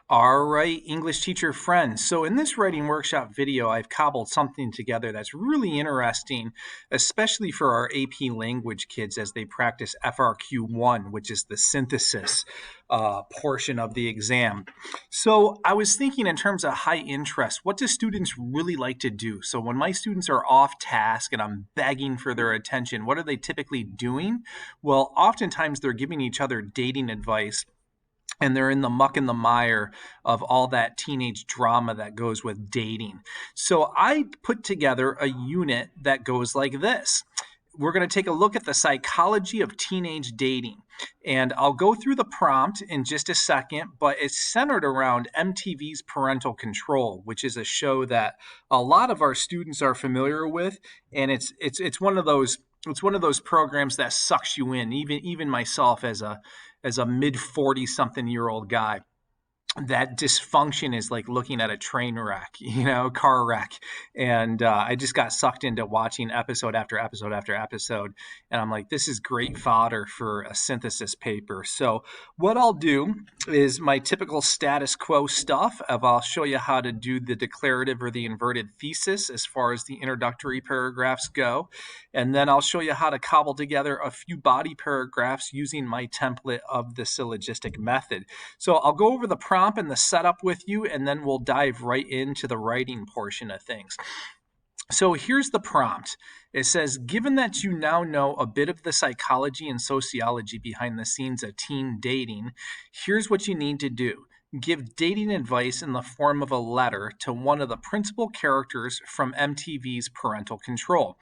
All right, English teacher friends. So in this writing workshop video, I've cobbled something together that's really interesting, especially for our AP language kids as they practice FRQ1, which is the synthesis portion of the exam. So I was thinking in terms of high interest, what do students really like to do? So when my students are off task and I'm begging for their attention, what are they typically doing? Well, oftentimes they're giving each other dating advice, and they're in the muck and the mire of all that teenage drama that goes with dating. So I put together a unit that goes like this. We're going to take a look at the psychology of teenage dating. And I'll go through the prompt in just a second, but it's centered around MTV's Parental Control, which is a show that a lot of our students are familiar with. And it's one of those programs that sucks you in, even myself as a mid 40 something year old guy. That dysfunction is like looking at a train wreck, car wreck. And I just got sucked into watching episode after episode after episode. And I'm like, this is great fodder for a synthesis paper. So what I'll do is my typical status quo stuff of I'll show you how to do the declarative or the inverted thesis as far as the introductory paragraphs go. And then I'll show you how to cobble together a few body paragraphs using my template of the syllogistic method. So I'll go over the prompt and the setup with you, and then we'll dive right into the writing portion of things. So here's the prompt. It says, given that you now know a bit of the psychology and sociology behind the scenes of teen dating, here's what you need to do. Give dating advice in the form of a letter to one of the principal characters from MTV's Parental Control.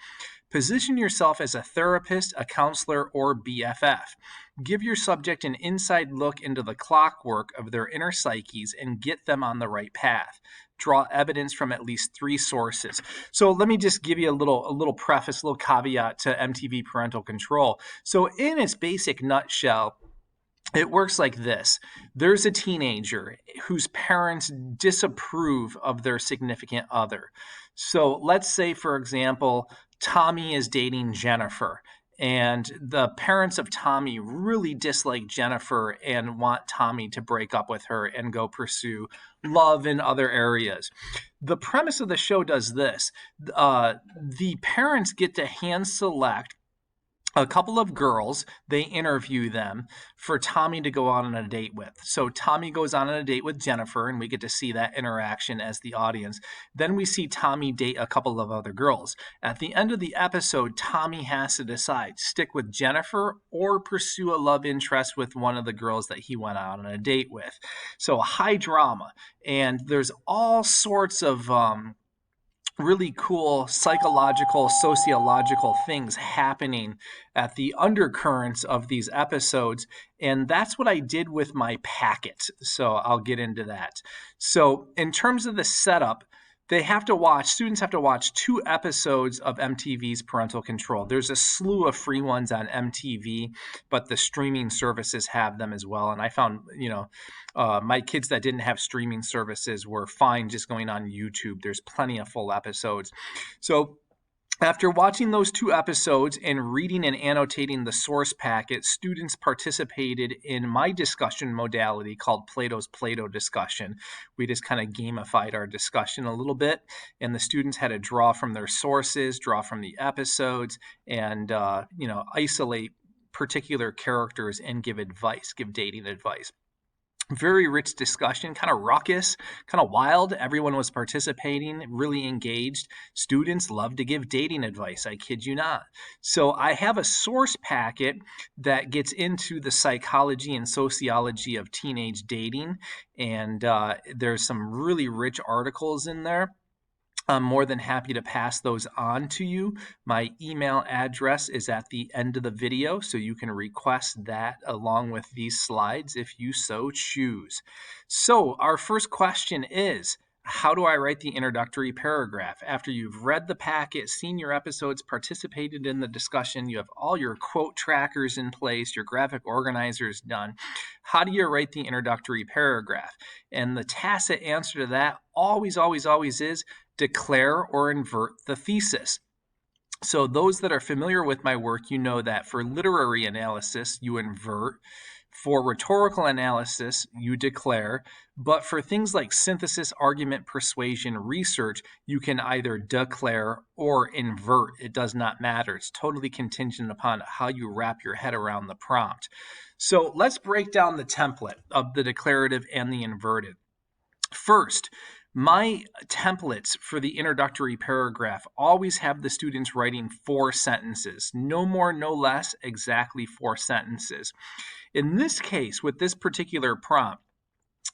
Position yourself as a therapist, a counselor, or BFF. Give your subject an inside look into the clockwork of their inner psyches and get them on the right path. Draw evidence from at least 3 sources. So let me just give you a little preface, a little caveat to MTV Parental Control. So in its basic nutshell, it works like this. There's a teenager whose parents disapprove of their significant other. So let's say, for example, Tommy is dating Jennifer, and the parents of Tommy really dislike Jennifer and want Tommy to break up with her and go pursue love in other areas. The premise of the show does this. The parents get to hand select a couple of girls. They interview them for Tommy to go on a date with. So Tommy goes on a date with Jennifer, and we get to see that interaction as the audience. Then we see Tommy date a couple of other girls. At the end of the episode, Tommy has to decide, stick with Jennifer or pursue a love interest with one of the girls that he went out on a date with. So high drama. And there's all sorts of really cool psychological, sociological things happening at the undercurrents of these episodes. And that's what I did with my packet. So I'll get into that. So in terms of the setup, students have to watch 2 episodes of MTV's Parental Control. There's a slew of free ones on MTV, but the streaming services have them as well. And I found, my kids that didn't have streaming services were fine just going on YouTube. There's plenty of full episodes. So after watching those 2 episodes and reading and annotating the source packet, students participated in my discussion modality called Plato's Plato discussion. We just kind of gamified our discussion a little bit, and the students had to draw from their sources, draw from the episodes, and isolate particular characters and give dating advice. Very rich discussion, kind of ruckus, kind of wild. Everyone was participating, really engaged. Students love to give dating advice, I kid you not. So I have a source packet that gets into the psychology and sociology of teenage dating, and there's some really rich articles in there. I'm more than happy to pass those on to you. My email address is at the end of the video, so you can request that along with these slides if you so choose. So our first question is, how do I write the introductory paragraph? After you've read the packet, seen your episodes, participated in the discussion, you have all your quote trackers in place, your graphic organizers done, how do you write the introductory paragraph? And the tacit answer to that always is declare or invert the thesis. So those that are familiar with my work, you know that for literary analysis, you invert. For rhetorical analysis, you declare, but for things like synthesis, argument, persuasion, research, you can either declare or invert. It does not matter. It's totally contingent upon how you wrap your head around the prompt. So let's break down the template of the declarative and the inverted. First, my templates for the introductory paragraph always have the students writing 4 sentences. No more, no less, exactly 4 sentences. In this case, with this particular prompt,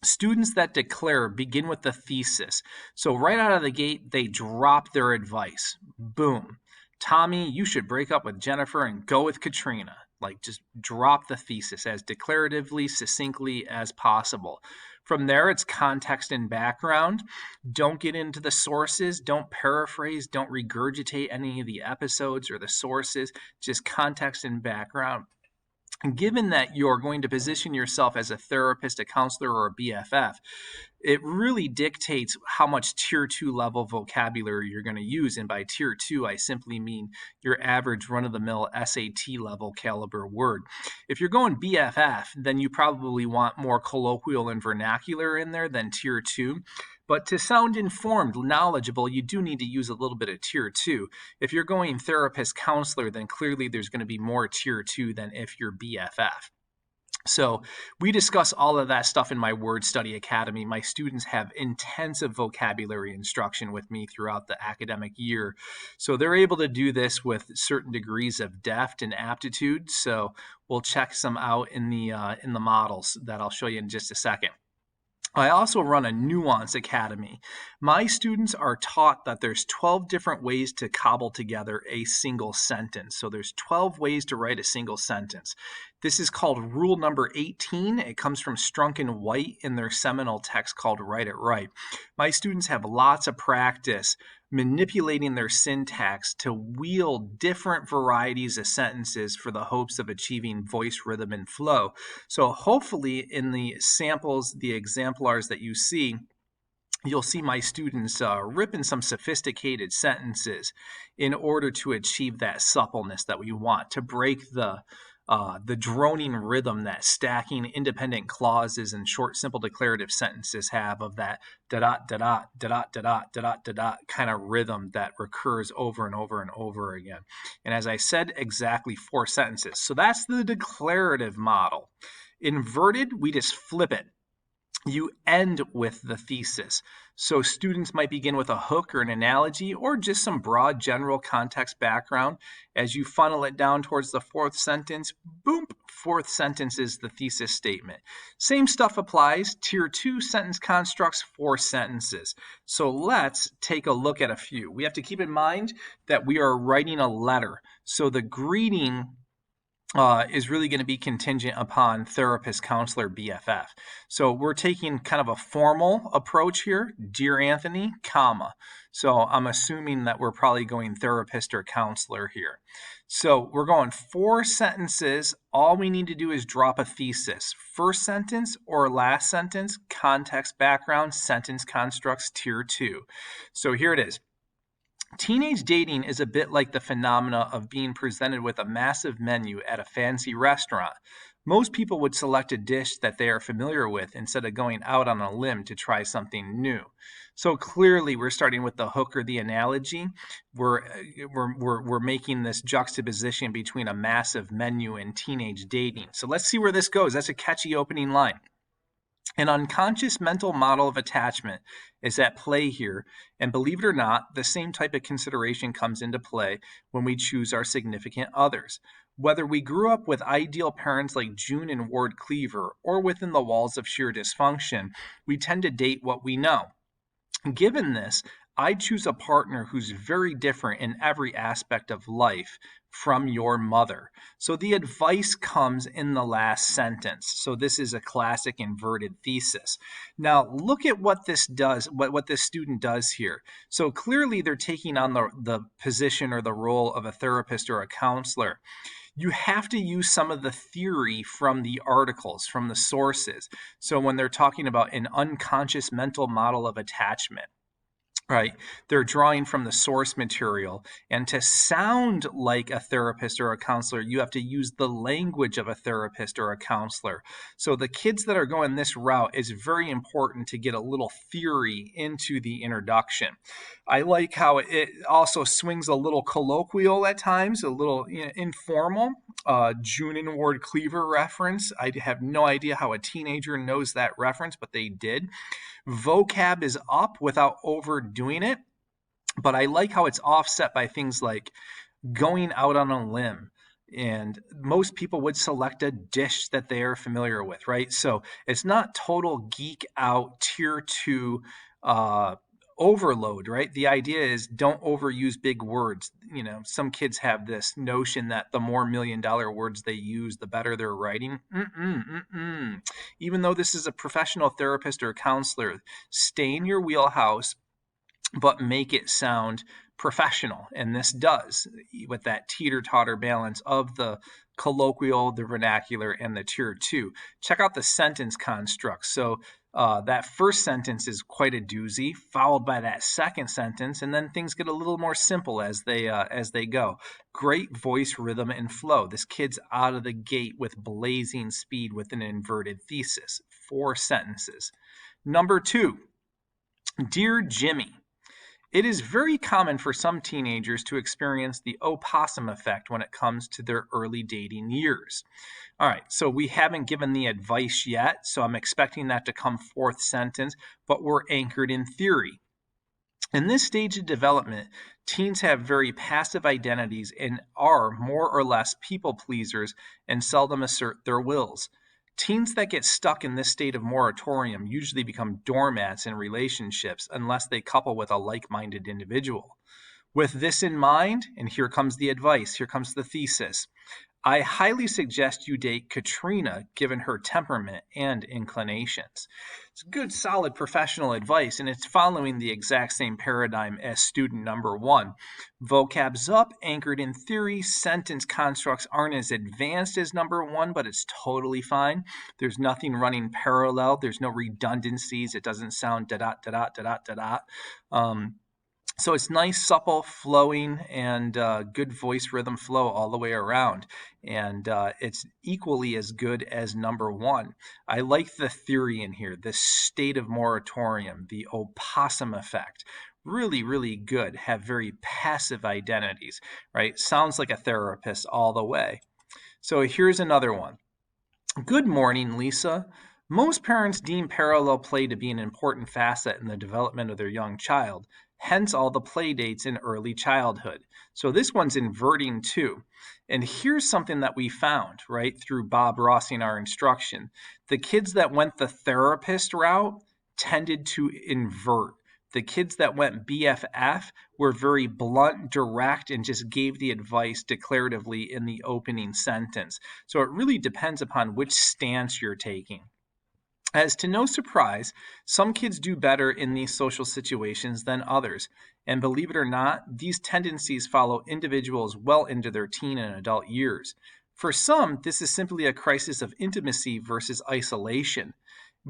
students that declare begin with the thesis. So right out of the gate, they drop their advice. Boom. Tommy, you should break up with Jennifer and go with Katrina. Like, just drop the thesis as declaratively, succinctly as possible. From there, it's context and background. Don't get into the sources. Don't paraphrase. Don't regurgitate any of the episodes or the sources. Just context and background. Given that you're going to position yourself as a therapist, a counselor, or a BFF, it really dictates how much tier 2 level vocabulary you're going to use. And by tier 2, I simply mean your average run-of-the-mill SAT level caliber word. If you're going BFF, then you probably want more colloquial and vernacular in there than tier 2. But to sound informed, knowledgeable, you do need to use a little bit of tier 2. If you're going therapist, counselor, then clearly there's going to be more tier 2 than if you're BFF. So we discuss all of that stuff in my Word Study Academy. My students have intensive vocabulary instruction with me throughout the academic year. So they're able to do this with certain degrees of depth and aptitude. So we'll check some out in the models that I'll show you in just a second. I also run a nuance academy. My students are taught that there's 12 different ways to cobble together a single sentence. So there's 12 ways to write a single sentence. This is called rule number 18. It comes from Strunk and White in their seminal text called Write It Right. My students have lots of practice manipulating their syntax to wield different varieties of sentences for the hopes of achieving voice, rhythm, and flow. So hopefully in the samples, the exemplars that you see, you'll see my students ripping some sophisticated sentences in order to achieve that suppleness that we want, to break the droning rhythm that stacking independent clauses and short, simple declarative sentences have of that da-dot, da-dot, da-dot, da-dot, da-dot, da-dot kind of rhythm that recurs over and over and over again. And as I said, exactly 4 sentences. So that's the declarative model. Inverted, we just flip it. You end with the thesis. So students might begin with a hook or an analogy or just some broad general context background. As you funnel it down towards the 4th sentence, boom, 4th sentence is the thesis statement. Same stuff applies. Tier 2 sentence constructs, 4 sentences. So let's take a look at a few. We have to keep in mind that we are writing a letter. So the greeting is really going to be contingent upon therapist, counselor, BFF. So we're taking kind of a formal approach here. Dear Anthony, comma. So I'm assuming that we're probably going therapist or counselor here. So we're going 4 sentences. All we need to do is drop a thesis. First sentence or last sentence, context, background, sentence constructs, tier 2. So here it is. Teenage dating is a bit like the phenomena of being presented with a massive menu at a fancy restaurant. Most people would select a dish that they are familiar with instead of going out on a limb to try something new. So clearly we're starting with the hook or the analogy. We're making this juxtaposition between a massive menu and teenage dating. So let's see where this goes. That's a catchy opening line. An unconscious mental model of attachment is at play here, and believe it or not, the same type of consideration comes into play when we choose our significant others. Whether we grew up with ideal parents like June and Ward Cleaver, or within the walls of sheer dysfunction, we tend to date what we know. Given this, I choose a partner who's very different in every aspect of life from your mother. So the advice comes in the last sentence. So this is a classic inverted thesis. Now look at what this does, what this student does here. So clearly they're taking on the position or the role of a therapist or a counselor. You have to use some of the theory from the articles, from the sources. So when they're talking about an unconscious mental model of attachment, Right. They're drawing from the source material. And to sound like a therapist or a counselor, you have to use the language of a therapist or a counselor. So the kids that are going this route, it's very important to get a little theory into the introduction. I like how it also swings a little colloquial at times, a little informal. June and Ward Cleaver reference. I have no idea how a teenager knows that reference, but they did. Vocab is up without overdoing it, but I like how it's offset by things like going out on a limb. And most people would select a dish that they are familiar with, right? So it's not total geek out tier two overload, right? The idea is don't overuse big words. Some kids have this notion that the more $1,000,000 words they use, the better they're writing. Even though this is a professional therapist or counselor, stay in your wheelhouse, but make it sound professional. And this does, with that teeter-totter balance of the colloquial, the vernacular, and the tier two. Check out the sentence construct. So that first sentence is quite a doozy, followed by that second sentence, and then things get a little more simple as they go. Great voice, rhythm, and flow. This kid's out of the gate with blazing speed with an inverted thesis. 4 sentences. Number 2, Dear Jimmy. It is very common for some teenagers to experience the opossum effect when it comes to their early dating years. All right, so we haven't given the advice yet, so I'm expecting that to come fourth sentence, but we're anchored in theory. In this stage of development, teens have very passive identities and are more or less people pleasers and seldom assert their wills. Teens that get stuck in this state of moratorium usually become doormats in relationships unless they couple with a like-minded individual. With this in mind, and here comes the advice, here comes the thesis, I highly suggest you date Katrina given her temperament and inclinations. It's good, solid professional advice, and it's following the exact same paradigm as student number 1. Vocab's up, anchored in theory. Sentence constructs aren't as advanced as number 1, but it's totally fine. There's nothing running parallel. There's no redundancies. It doesn't sound da-da-da-da-da-da-da. So it's nice, supple, flowing, and good voice rhythm flow all the way around. And it's equally as good as number 1. I like the theory in here, the state of moratorium, the opossum effect. Really, really good. Have very passive identities, right? Sounds like a therapist all the way. So here's another one. Good morning, Lisa. Most parents deem parallel play to be an important facet in the development of their young child, hence all the play dates in early childhood. So this one's inverting too. And here's something that we found, right, through Bob Rossing our instruction. The kids that went the therapist route tended to invert. The kids that went BFF were very blunt, direct, and just gave the advice declaratively in the opening sentence. So it really depends upon which stance you're taking. As to no surprise, some kids do better in these social situations than others. And believe it or not, these tendencies follow individuals well into their teen and adult years. For some, this is simply a crisis of intimacy versus isolation.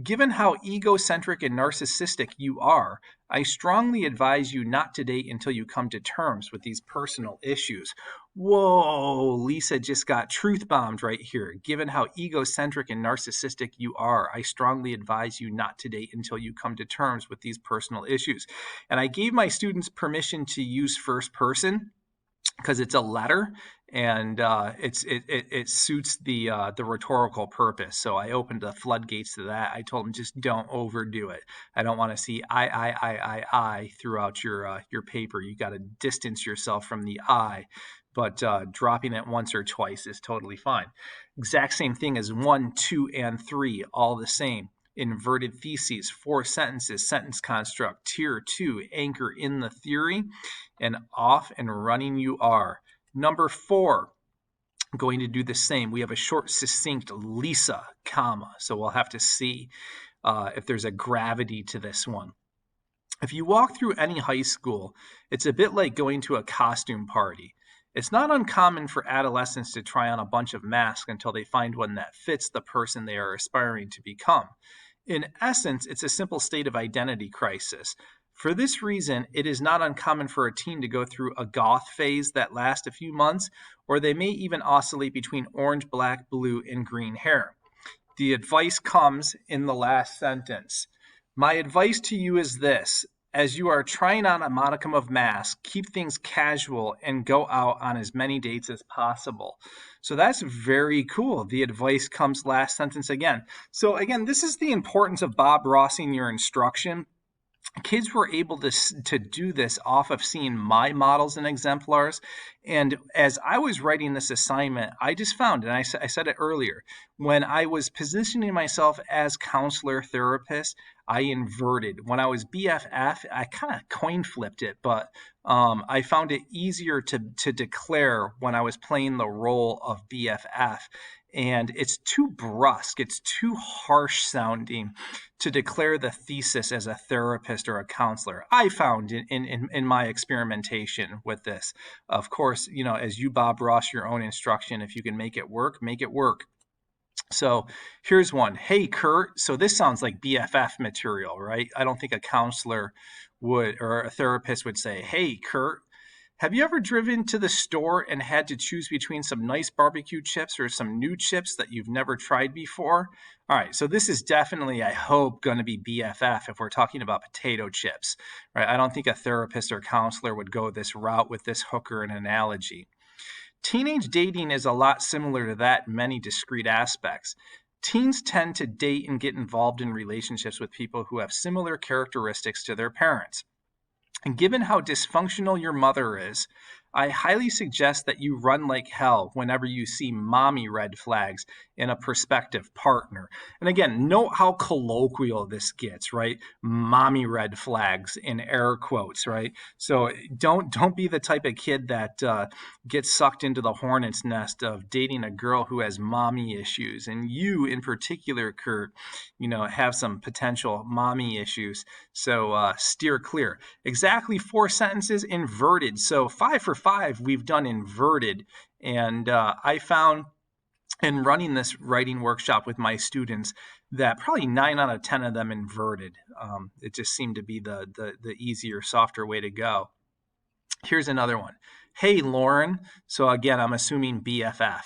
Given how egocentric and narcissistic you are, I strongly advise you not to date until you come to terms with these personal issues. Whoa, Lisa just got truth bombed right here. Given how egocentric and narcissistic you are, I strongly advise you not to date until you come to terms with these personal issues. And I gave my students permission to use first person because it's a letter and it suits the rhetorical purpose. So I opened the floodgates to that. I told them just don't overdo it. I don't want to see I throughout your paper. You got to distance yourself from the I, but dropping it once or twice is totally fine. Exact same thing as 1, 2, and 3, all the same. Inverted theses, 4 sentences, sentence construct, tier 2, anchor in the theory, and off and running you are. Number 4, going to do the same. We have a short, succinct Lisa, comma. So we'll have to see if there's a gravity to this one. If you walk through any high school, it's a bit like going to a costume party. It's not uncommon for adolescents to try on a bunch of masks until they find one that fits the person they are aspiring to become. In essence, it's a simple state of identity crisis. For this reason, it is not uncommon for a teen to go through a goth phase that lasts a few months, or they may even oscillate between orange, black, blue, and green hair. The advice comes in the last sentence. My advice to you is this. As you are trying on a modicum of masks, keep things casual and go out on as many dates as possible. So that's very cool. The advice comes last sentence again. So again, this is the importance of Bob Rossing your instruction. Kids were able to do this off of seeing my models and exemplars. And as I was writing this assignment, I just found, and I said it earlier, when I was positioning myself as counselor therapist, I inverted. When I was BFF, I kind of coin flipped it, but I found it easier to declare when I was playing the role of BFF. And it's too brusque, it's too harsh sounding to declare the thesis as a therapist or a counselor. I found in my experimentation with this. Of course, as you Bob Ross your own instruction, if you can make it work, make it work. So here's one. Hey, Kurt. So this sounds like BFF material, right? I don't think a counselor would or a therapist would say, hey, Kurt, have you ever driven to the store and had to choose between some nice barbecue chips or some new chips that you've never tried before? All right, so this is definitely, I hope, going to be BFF if we're talking about potato chips, right? I don't think a therapist or counselor would go this route with this hook or an analogy. Teenage dating is a lot similar to that in many discrete aspects. Teens tend to date and get involved in relationships with people who have similar characteristics to their parents. And given how dysfunctional your mother is, I highly suggest that you run like hell whenever you see mommy red flags in a prospective partner. And again, note how colloquial this gets, right? Mommy red flags in air quotes, right? So don't be the type of kid that gets sucked into the hornet's nest of dating a girl who has mommy issues. And you in particular, Kurt, have some potential mommy issues. So steer clear. Exactly 4 sentences inverted. So 5 for 5, we've done inverted. And I found in running this writing workshop with my students that probably 9 out of 10 of them inverted. It just seemed to be the easier, softer way to go. Here's another one. Hey, Lauren. So again, I'm assuming BFF.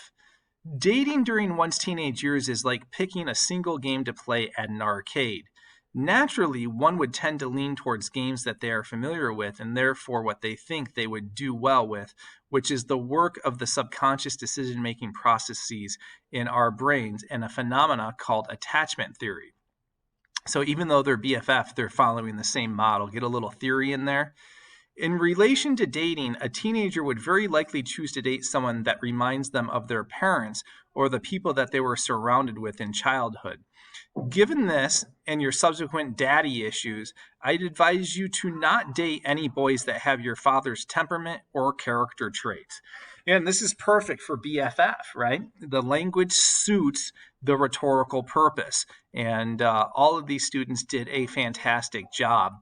Dating during one's teenage years is like picking a single game to play at an arcade. Naturally, one would tend to lean towards games that they are familiar with and therefore what they think they would do well with, which is the work of the subconscious decision-making processes in our brains and a phenomena called attachment theory. So even though they're BFF, they're following the same model. Get a little theory in there. In relation to dating, a teenager would very likely choose to date someone that reminds them of their parents or the people that they were surrounded with in childhood. Given this and your subsequent daddy issues, I'd advise you to not date any boys that have your father's temperament or character traits. And this is perfect for BFF, right? The language suits the rhetorical purpose. And all of these students did a fantastic job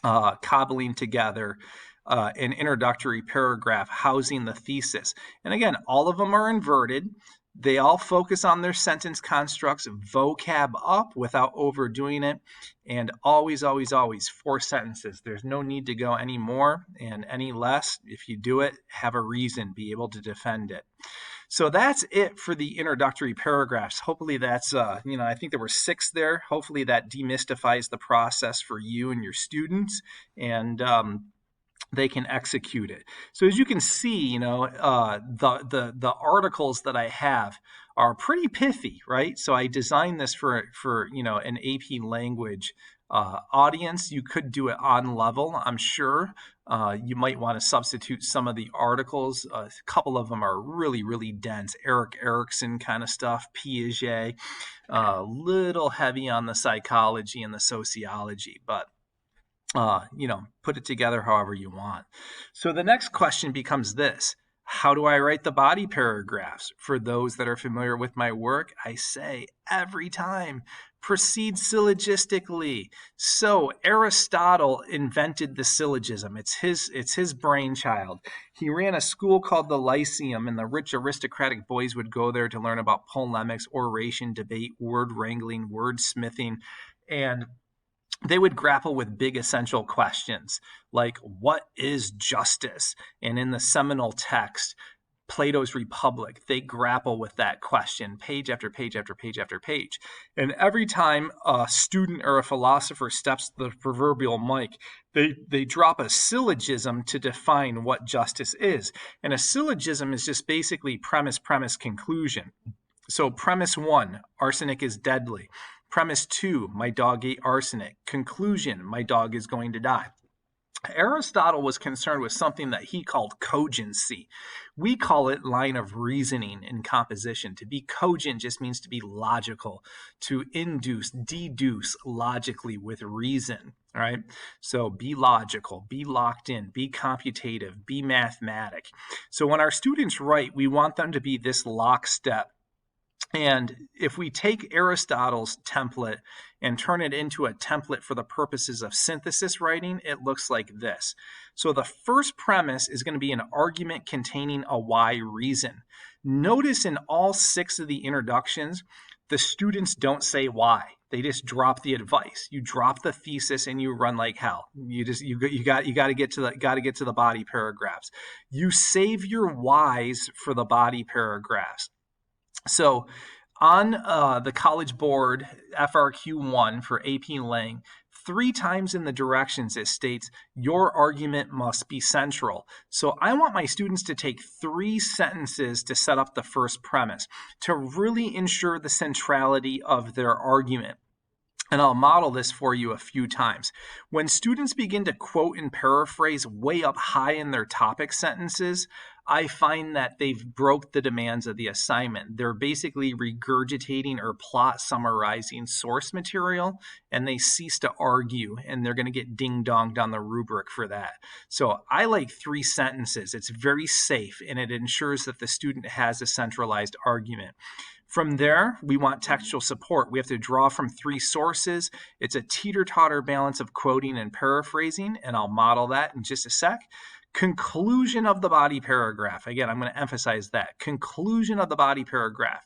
cobbling together an introductory paragraph housing the thesis. And again, all of them are inverted. They all focus on their sentence constructs, vocab up without overdoing it, and always, always, always 4 sentences. There's no need to go any more and any less. If you do it, have a reason, be able to defend it. So that's it for the introductory paragraphs. Hopefully that's, I think there were 6 there. Hopefully that demystifies the process for you and your students, and they can execute it. So as you can see, the articles that I have are pretty pithy, right? So I designed this for an AP language audience. You could do it on level, I'm sure. You might want to substitute some of the articles. A couple of them are really, really dense. Erik Erikson kind of stuff, Piaget, a little heavy on the psychology and the sociology, but put it together however you want. So the next question becomes this. How do I write the body paragraphs? For those that are familiar with my work, I say every time, proceed syllogistically. So Aristotle invented the syllogism. It's his brainchild. He ran a school called the Lyceum, and the rich aristocratic boys would go there to learn about polemics, oration, debate, word wrangling, wordsmithing, and they would grapple with big essential questions like, what is justice? And in the seminal text, Plato's Republic, they grapple with that question page after page after page after page. And every time a student or a philosopher steps to the proverbial mic, they drop a syllogism to define what justice is. And a syllogism is just basically premise, conclusion. So premise 1, arsenic is deadly. Premise 2, my dog ate arsenic. Conclusion, my dog is going to die. Aristotle was concerned with something that he called cogency. We call it line of reasoning in composition. To be cogent just means to be logical, to induce, deduce logically with reason, all right? So be logical, be locked in, be computative, be mathematic. So when our students write, we want them to be this lockstep. And if we take Aristotle's template and turn it into a template for the purposes of synthesis writing, it looks like this. So the first premise is going to be an argument containing a why reason. Notice in all 6 of the introductions, the students don't say why. They just drop the advice. You drop the thesis and you run like hell. You got to get to the body paragraphs. You save your whys for the body paragraphs. So on the College Board FRQ1 for AP Lang, 3 times in the directions it states, your argument must be central. So I want my students to take 3 sentences to set up the first premise, to really ensure the centrality of their argument. And I'll model this for you a few times. When students begin to quote and paraphrase way up high in their topic sentences, I find that they've broke the demands of the assignment. They're basically regurgitating or plot summarizing source material, and they cease to argue, and they're going to get ding-donged on the rubric for that. So I like 3 sentences. It's very safe, and it ensures that the student has a centralized argument. From there, we want textual support. We have to draw from 3 sources. It's a teeter-totter balance of quoting and paraphrasing, and I'll model that in just a sec. Conclusion of the body paragraph. Again, I'm going to emphasize that. Conclusion of the body paragraph.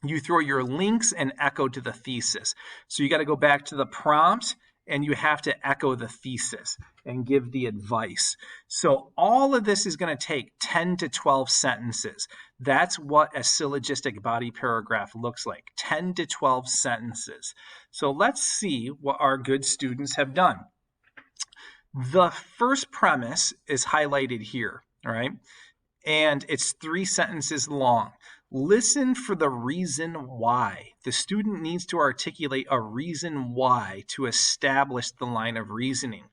You throw your links and echo to the thesis. So you got to go back to the prompt and you have to echo the thesis and give the advice. So all of this is going to take 10 to 12 sentences. That's what a syllogistic body paragraph looks like, 10 to 12 sentences. So let's see what our good students have done. The first premise is highlighted here, all right? And it's 3 sentences long. Listen for the reason why. The student needs to articulate a reason why to establish the line of reasoning.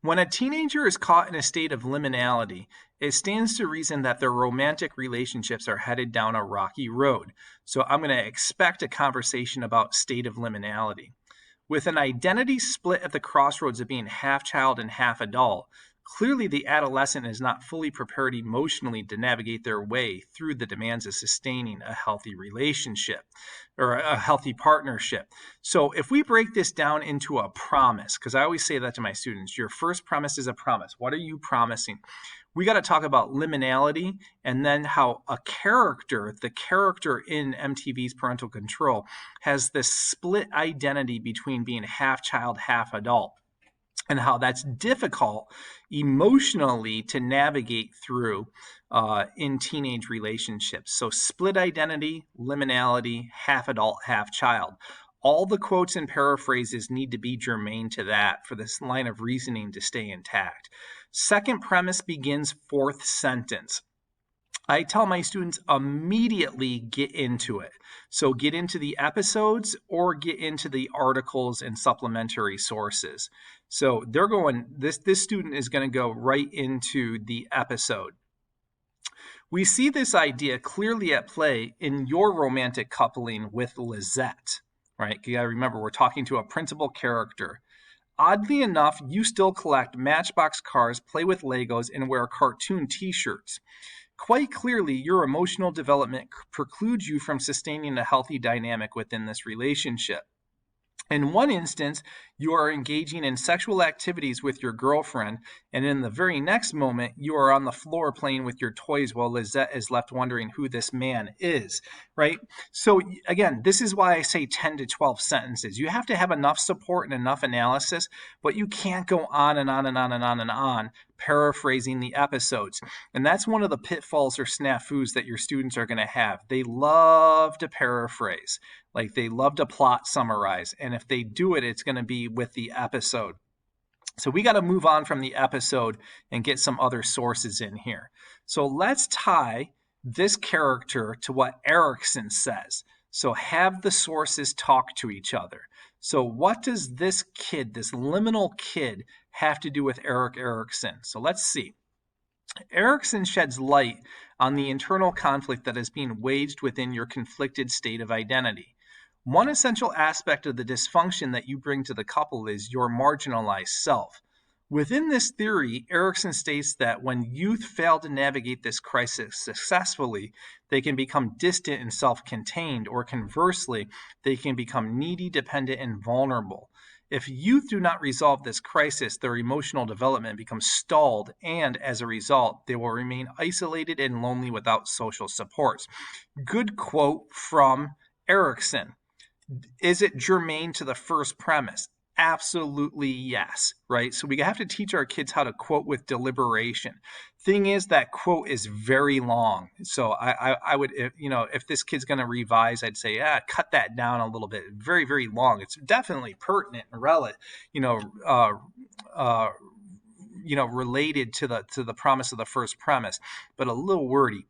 When a teenager is caught in a state of liminality, it stands to reason that their romantic relationships are headed down a rocky road. So I'm going to expect a conversation about state of liminality. With an identity split at the crossroads of being half child and half adult, clearly the adolescent is not fully prepared emotionally to navigate their way through the demands of sustaining a healthy relationship or a healthy partnership. So if we break this down into a promise, because I always say that to my students, your first premise is a promise. What are you promising? We got to talk about liminality and then how the character in MTV's Parental Control has this split identity between being half child, half adult, and how that's difficult emotionally to navigate through in teenage relationships. So split identity, liminality, half adult, half child. All the quotes and paraphrases need to be germane to that for this line of reasoning to stay intact. Second premise begins 4th sentence. I tell my students immediately get into it. So get into the episodes or get into the articles and supplementary sources. So they're going, this student is going to go right into the episode. We see this idea clearly at play in your romantic coupling with Lizette, right? You got to remember, we're talking to a principal character. Oddly enough, you still collect Matchbox cars, play with Legos, and wear cartoon t-shirts. Quite clearly, your emotional development precludes you from sustaining a healthy dynamic within this relationship. In one instance, you are engaging in sexual activities with your girlfriend, and in the very next moment, you are on the floor playing with your toys while Lizette is left wondering who this man is, right? So, again, this is why I say 10 to 12 sentences. You have to have enough support and enough analysis, but you can't go on and on and on and on and on paraphrasing the episodes. And that's one of the pitfalls or snafus that your students are going to have. They love to paraphrase. Like they love to plot summarize. And if they do it, it's going to be with the episode. So we got to move on from the episode and get some other sources in here. So let's tie this character to what Erikson says. So have the sources talk to each other. So what does this kid, this liminal kid, have to do with Erik Erikson? So let's see. Erikson sheds light on the internal conflict that is being waged within your conflicted state of identity. One essential aspect of the dysfunction that you bring to the couple is your marginalized self. Within this theory, Erikson states that when youth fail to navigate this crisis successfully, they can become distant and self-contained, or conversely, they can become needy, dependent, and vulnerable. If youth do not resolve this crisis, their emotional development becomes stalled, and as a result, they will remain isolated and lonely without social supports. Good quote from Erikson. Is it germane to the first premise? Absolutely yes, right? So we have to teach our kids how to quote with deliberation. Thing is, that quote is very long. So I would, if this kid's going to revise, I'd say, cut that down a little bit. Very, very long. It's definitely pertinent and related, related to the promise of the first premise, but a little wordy.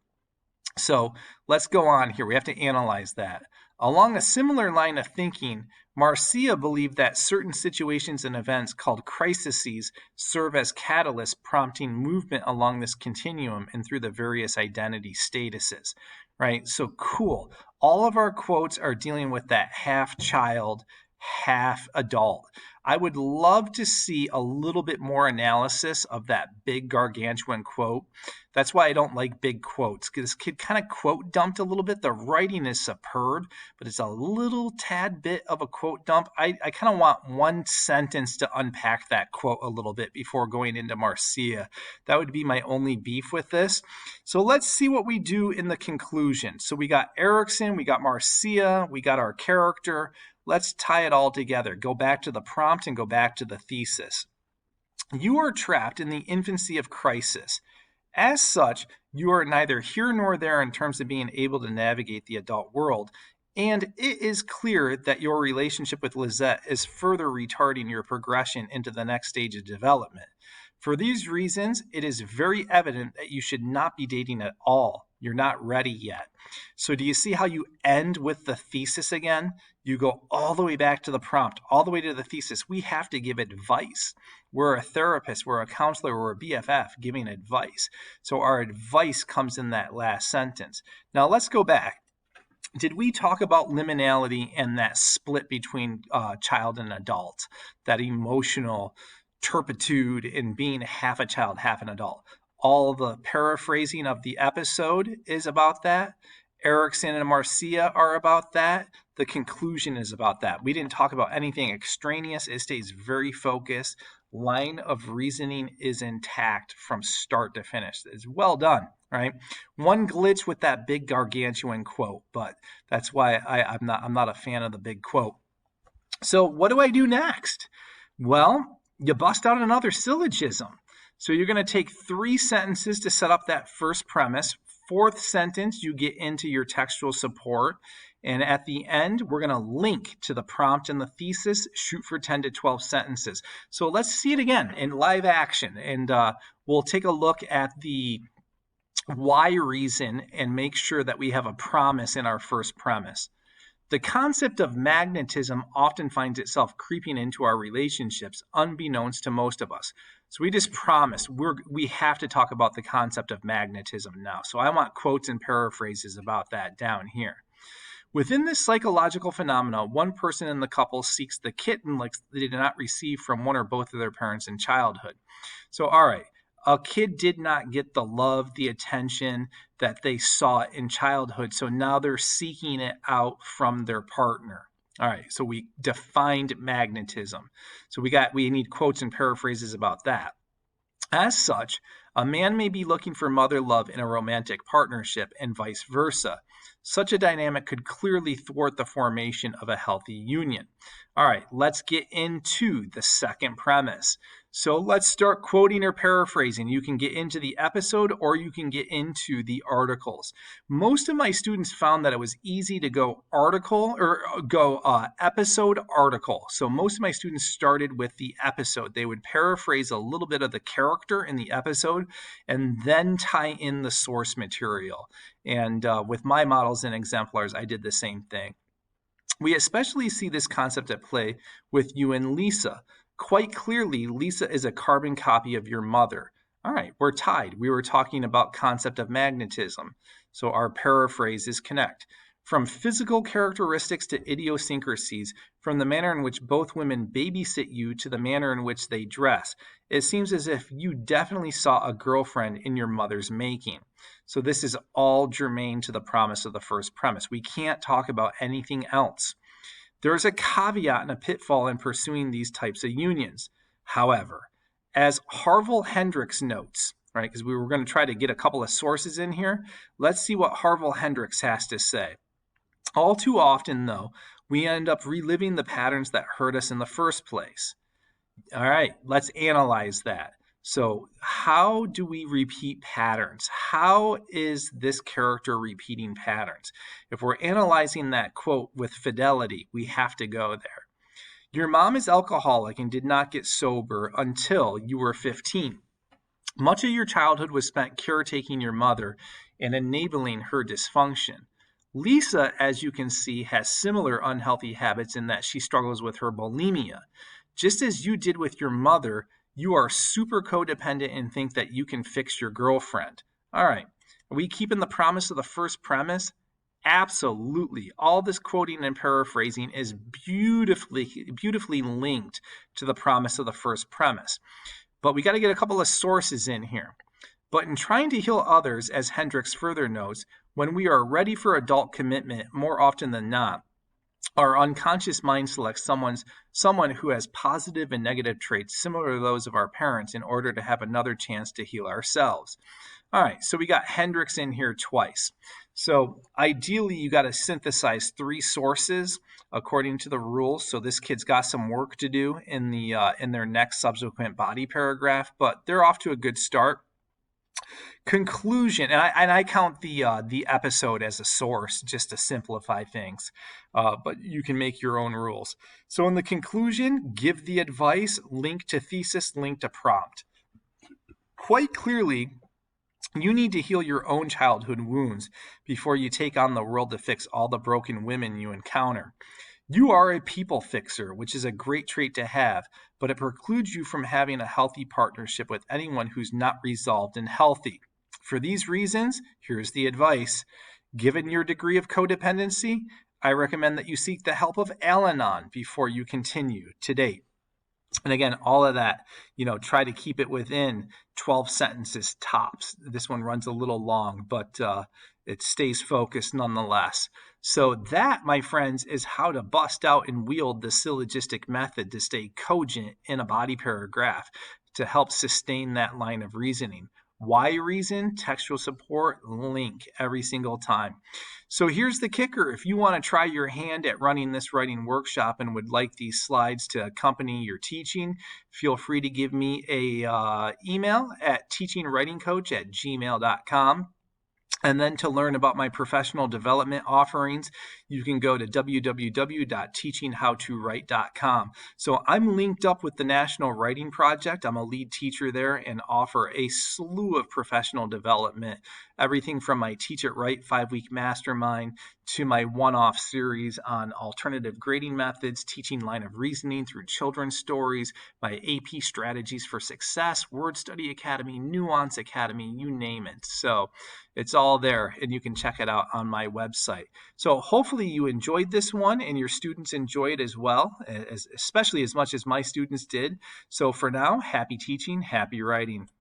So let's go on here. We have to analyze that. Along a similar line of thinking, Marcia believed that certain situations and events called crises serve as catalysts prompting movement along this continuum and through the various identity statuses, right? So cool. All of our quotes are dealing with that half child, half adult. I would love to see a little bit more analysis of that big gargantuan quote. That's why I don't like big quotes, because this kid kind of quote dumped a little bit. The writing is superb, but it's a little tad bit of a quote dump. I kind of want one sentence to unpack that quote a little bit before going into Marcia. That would be my only beef with this. So let's see what we do in the conclusion. So we got Erikson, we got Marcia, we got our character. Let's tie it all together. Go back to the prompt and go back to the thesis. You are trapped in the infancy of crisis. As such, you are neither here nor there in terms of being able to navigate the adult world, and it is clear that your relationship with Lizette is further retarding your progression into the next stage of development. For these reasons, it is very evident that you should not be dating at all. You're not ready yet. So do you see how you end with the thesis again? You go all the way back to the prompt, all the way to the thesis. We have to give advice. We're a therapist, we're a counselor, we're a BFF giving advice. So our advice comes in that last sentence. Now let's go back. Did we talk about liminality and that split between child and adult, that emotional turpitude in being half a child, half an adult? All the paraphrasing of the episode is about that. Erikson and Marcia are about that. The conclusion is about that. We didn't talk about anything extraneous. It stays very focused. Line of reasoning is intact from start to finish. It's well done, right? One glitch with that big gargantuan quote, but that's why I'm not a fan of the big quote. So what do I do next? Well, you bust out another syllogism. So you're going to take 3 sentences to set up that first premise. 4th sentence, you get into your textual support. And at the end, we're going to link to the prompt and the thesis, shoot for 10 to 12 sentences. So let's see it again in live action. And we'll take a look at the why reason and make sure that we have a promise in our first premise. The concept of magnetism often finds itself creeping into our relationships, unbeknownst to most of us. So we just promised we have to talk about the concept of magnetism now. So I want quotes and paraphrases about that down here. Within this psychological phenomena, one person in the couple seeks the kitten licks they did not receive from one or both of their parents in childhood. So, all right, a kid did not get the love, the attention that they saw in childhood, so now they're seeking it out from their partner. All right, so we defined magnetism. So we need quotes and paraphrases about that. As such, a man may be looking for mother love in a romantic partnership and vice versa. Such a dynamic could clearly thwart the formation of a healthy union. All right, let's get into the second premise. So let's start quoting or paraphrasing. You can get into the episode or you can get into the articles. Most of my students found that it was easy to go article or go episode article. So most of my students started with the episode. They would paraphrase a little bit of the character in the episode and then tie in the source material. And with my models and exemplars, I did the same thing. We especially see this concept at play with you and Lisa. Quite clearly, Lisa is a carbon copy of your mother. All right, we're tied. We were talking about concept of magnetism. So our paraphrase is connect. From physical characteristics to idiosyncrasies, from the manner in which both women babysit you to the manner in which they dress, it seems as if you definitely saw a girlfriend in your mother's making. So this is all germane to the promise of the first premise. We can't talk about anything else. There is a caveat and a pitfall in pursuing these types of unions. However, as Harville Hendricks notes, right, because we were going to try to get a couple of sources in here, let's see what Harville Hendricks has to say. All too often, though, we end up reliving the patterns that hurt us in the first place. All right, let's analyze that. So how do we repeat patterns? How is this character repeating patterns? If we're analyzing that quote with fidelity, we have to go there. Your mom is alcoholic and did not get sober until you were 15. Much of your childhood was spent caretaking your mother and enabling her dysfunction. Lisa, as you can see, has similar unhealthy habits in that she struggles with her bulimia. Just as you did with your mother, you are super codependent and think that you can fix your girlfriend. All right, are we keeping the promise of the first premise? Absolutely. All this quoting and paraphrasing is beautifully linked to the promise of the first premise. But we got to get a couple of sources in here. But in trying to heal others, as Hendricks further notes, when we are ready for adult commitment, more often than not, our unconscious mind selects someone who has positive and negative traits similar to those of our parents in order to have another chance to heal ourselves. All right, so we got Hendricks in here twice. So ideally, you got to synthesize 3 sources according to the rules. So this kid's got some work to do in their next subsequent body paragraph, but they're off to a good start. Conclusion, and I count the episode as a source just to simplify things, but you can make your own rules. So in the conclusion, give the advice, link to thesis, link to prompt. Quite clearly, you need to heal your own childhood wounds before you take on the world to fix all the broken women you encounter. You are a people fixer, which is a great trait to have, but it precludes you from having a healthy partnership with anyone who's not resolved and healthy. For these reasons, here's the advice. Given your degree of codependency, I recommend that you seek the help of Al-Anon before you continue to date. And again, all of that, try to keep it within 12 sentences tops. This one runs a little long, but it stays focused nonetheless. So that, my friends, is how to bust out and wield the syllogistic method to stay cogent in a body paragraph to help sustain that line of reasoning. Why reason? Textual support, link every single time. So here's the kicker. If you want to try your hand at running this writing workshop and would like these slides to accompany your teaching, feel free to give me a email at teachingwritingcoach@gmail.com. And then to learn about my professional development offerings, you can go to www.teachinghowtowrite.com. So I'm linked up with the National Writing Project. I'm a lead teacher there and offer a slew of professional development, everything from my Teach It Right 5-week mastermind to my one-off series on alternative grading methods, teaching line of reasoning through children's stories, my AP strategies for success, Word Study Academy, Nuance Academy, you name it. So it's all there, and you can check it out on my website. So hopefully you enjoyed this one and your students enjoy it as well, especially as much as my students did. So for now, happy teaching, happy writing.